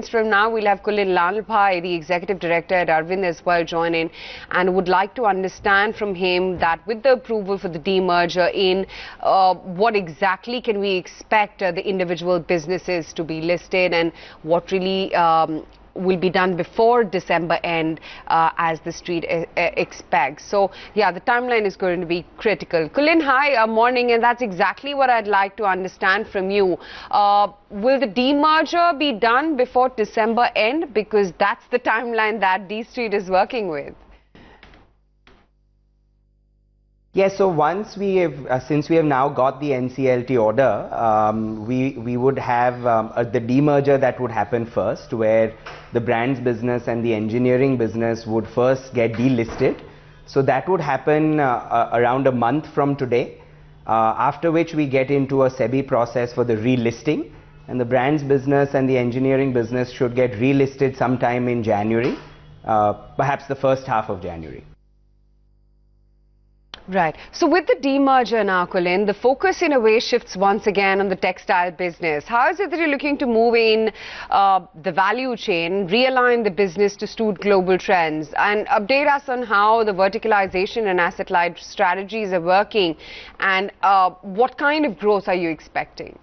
moments from now, we'll have Kulin Lalbhai, the Executive Director at Arvind as well, join in, and would like to understand from him that with the approval for the demerger in, what exactly can we expect the individual businesses to be listed, and what really will be done before December end, as the street expects. So yeah, the timeline is going to be critical. Kulin, hi, morning, and that's exactly what I'd like to understand from you. Will the demerger be done before December end? Because that's the timeline that D Street is working with. Yes, so once we have, since we have now got the NCLT order, we would have the demerger that would happen first, where the brands business and the engineering business would first get delisted. So that would happen around a month from today, after which we get into a SEBI process for the relisting, and the brands business and the engineering business should get relisted sometime in January, perhaps the first half of January. Right. So with the demerger now, Kulin, the focus in a way shifts once again on the textile business. How is it that you're looking to move in the value chain, realign the business to suit global trends, and update us on how the verticalization and asset-light strategies are working, and what kind of growth are you expecting?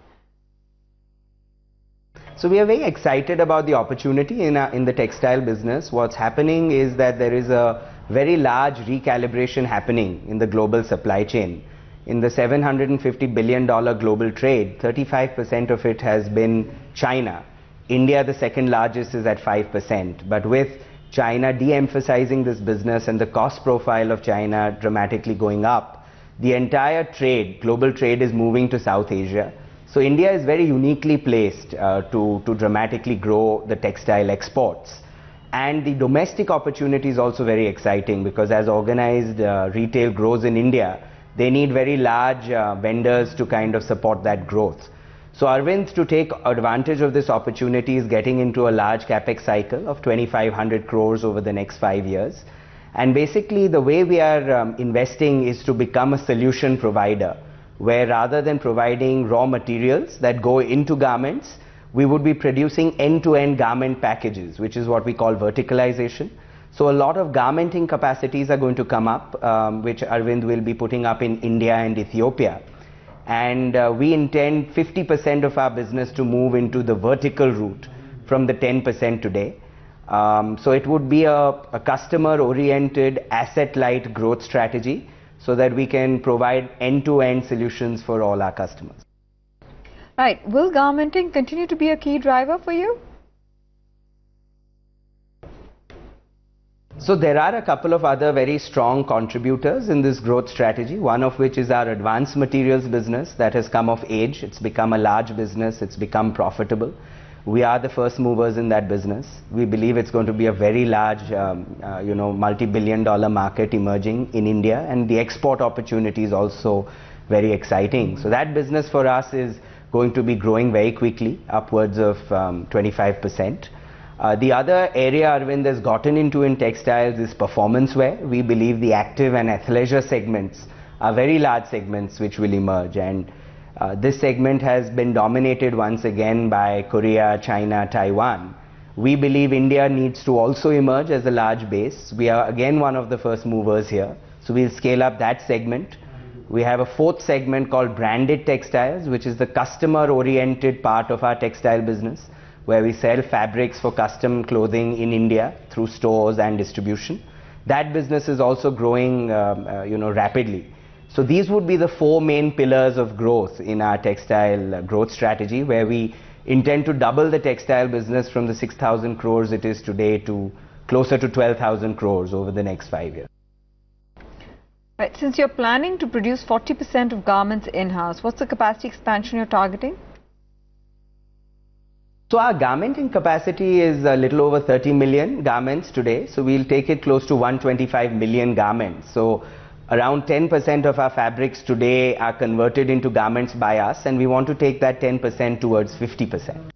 So we are very excited about the opportunity in the textile business. What's happening is that there is a very large recalibration happening in the global supply chain. In the $750 billion global trade, 35% of it has been China. India, the second largest, is at 5%. But with China de-emphasizing this business and the cost profile of China dramatically going up, the entire trade, global trade, is moving to South Asia. So India is very uniquely placed to dramatically grow the textile exports. And the domestic opportunity is also very exciting, because as organized retail grows in India, they need very large vendors to kind of support that growth. So Arvind, to take advantage of this opportunity, is getting into a large capex cycle of 2,500 crores over the next 5 years. And basically the way we are investing is to become a solution provider, where rather than providing raw materials that go into garments, we would be producing end-to-end garment packages, which is what we call verticalization. So a lot of garmenting capacities are going to come up, which Arvind will be putting up in India and Ethiopia. And we intend 50% of our business to move into the vertical route from the 10% today. So it would be a customer-oriented, asset-light growth strategy, so that we can provide end-to-end solutions for all our customers. Right. Will garmenting continue to be a key driver for you? So there are a couple of other very strong contributors in this growth strategy, one of which is our advanced materials business that has come of age. It's become a large business. It's become profitable. We are the first movers in that business. We believe it's going to be a very large, multi-billion-dollar market emerging in India, and the export opportunity is also very exciting. So that business for us is going to be growing very quickly, upwards of 25%. The other area Arvind has gotten into in textiles is performance wear. We believe the active and athleisure segments are very large segments which will emerge, and this segment has been dominated once again by Korea, China, Taiwan. We believe India needs to also emerge as a large base. We are again one of the first movers here, so we'll scale up that segment. We have a fourth segment called branded textiles, which is the customer-oriented part of our textile business, where we sell fabrics for custom clothing in India through stores and distribution. That business is also growing rapidly. So these would be the four main pillars of growth in our textile growth strategy, where we intend to double the textile business from the 6,000 crores it is today to closer to 12,000 crores over the next 5 years. Right. Since you're planning to produce 40% of garments in-house, what's the capacity expansion you're targeting? So our garmenting capacity is a little over 30 million garments today. So we'll take it close to 125 million garments. So around 10% of our fabrics today are converted into garments by us, and we want to take that 10% towards 50%.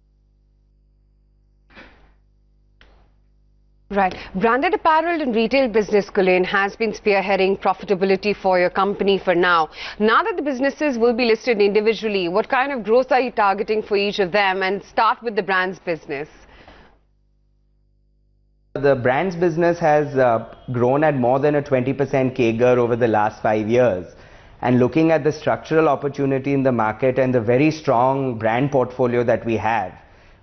Right. Branded apparel and retail business, Kulin, has been spearheading profitability for your company for now. Now that the businesses will be listed individually, what kind of growth are you targeting for each of them? And start with the brands business. The brands business has grown at more than a 20% CAGR over the last 5 years. And looking at the structural opportunity in the market and the very strong brand portfolio that we have,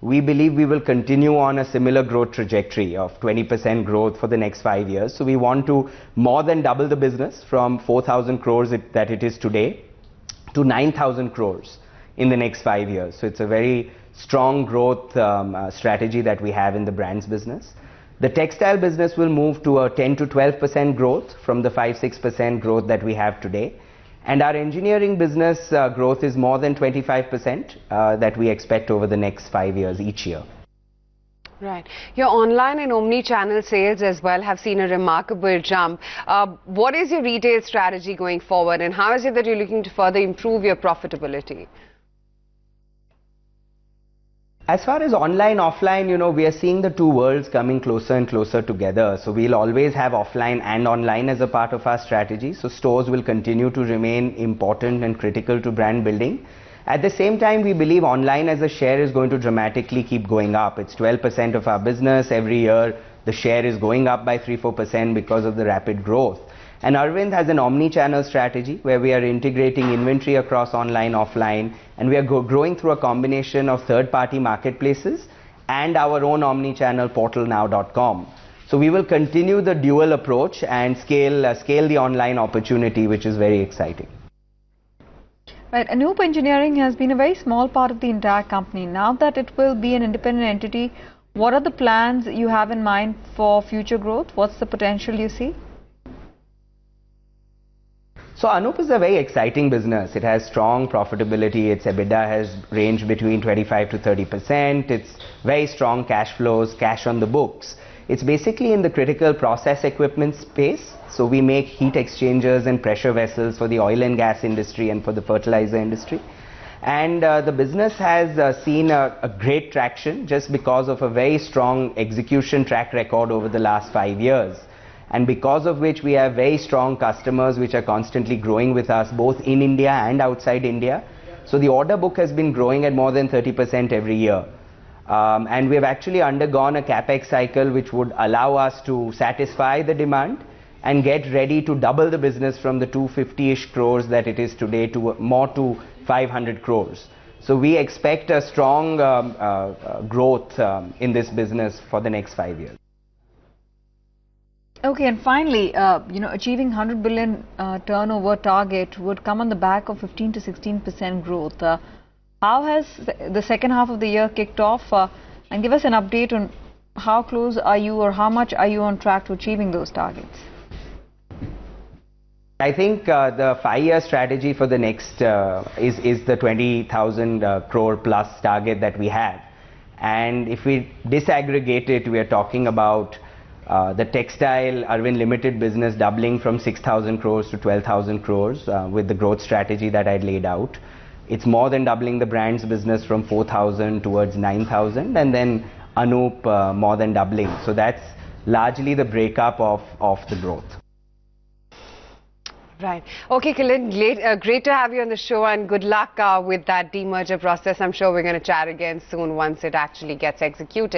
we believe we will continue on a similar growth trajectory of 20% growth for the next 5 years. So we want to more than double the business from 4,000 crores that it is today to 9,000 crores in the next 5 years. So it's a very strong growth strategy that we have in the brands business. The textile business will move to a 10 to 12% growth from the 5-6% growth that we have today. And our engineering business growth is more than 25% that we expect over the next 5 years each year. Right. Your online and omni-channel sales as well have seen a remarkable jump. What is your retail strategy going forward, and how is it that you're looking to further improve your profitability? As far as online, offline, we are seeing the two worlds coming closer and closer together. So we'll always have offline and online as a part of our strategy. So stores will continue to remain important and critical to brand building. At the same time, we believe online as a share is going to dramatically keep going up. It's 12% of our business. Every year, the share is going up by 3-4% because of the rapid growth. And Arvind has an omni-channel strategy where we are integrating inventory across online, offline, and we are growing through a combination of third-party marketplaces and our own omni-channel portal now.com. So we will continue the dual approach and scale the online opportunity, which is very exciting. Right. Anup Engineering has been a very small part of the entire company. Now that it will be an independent entity, what are the plans you have in mind for future growth? What's the potential you see? So Anup is a very exciting business. It has strong profitability. Its EBITDA has ranged between 25 to 30%. It's very strong cash flows, cash on the books. It's basically in the critical process equipment space. So we make heat exchangers and pressure vessels for the oil and gas industry and for the fertilizer industry. And the business has seen a great traction just because of a very strong execution track record over the last 5 years. And because of which we have very strong customers which are constantly growing with us both in India and outside India. So the order book has been growing at more than 30% every year. And we have actually undergone a capex cycle which would allow us to satisfy the demand and get ready to double the business from the 250-ish crores that it is today to more to 500 crores. So we expect a strong growth in this business for the next 5 years. Okay, and finally, achieving 100 billion turnover target would come on the back of 15 to 16% growth. How has the second half of the year kicked off? And give us an update on how close are you or how much are you on track to achieving those targets? I think the 5-year strategy for the next is the 20,000 crore plus target that we have. And if we disaggregate it, we are talking about the textile Arvind Limited business doubling from 6,000 crores to 12,000 crores with the growth strategy that I laid out. It's more than doubling the brands business from 4,000 towards 9,000, and then Anup more than doubling. So that's largely the breakup of the growth. Right. Okay, Kilind, great to have you on the show, and good luck with that demerger process. I'm sure we're going to chat again soon once it actually gets executed.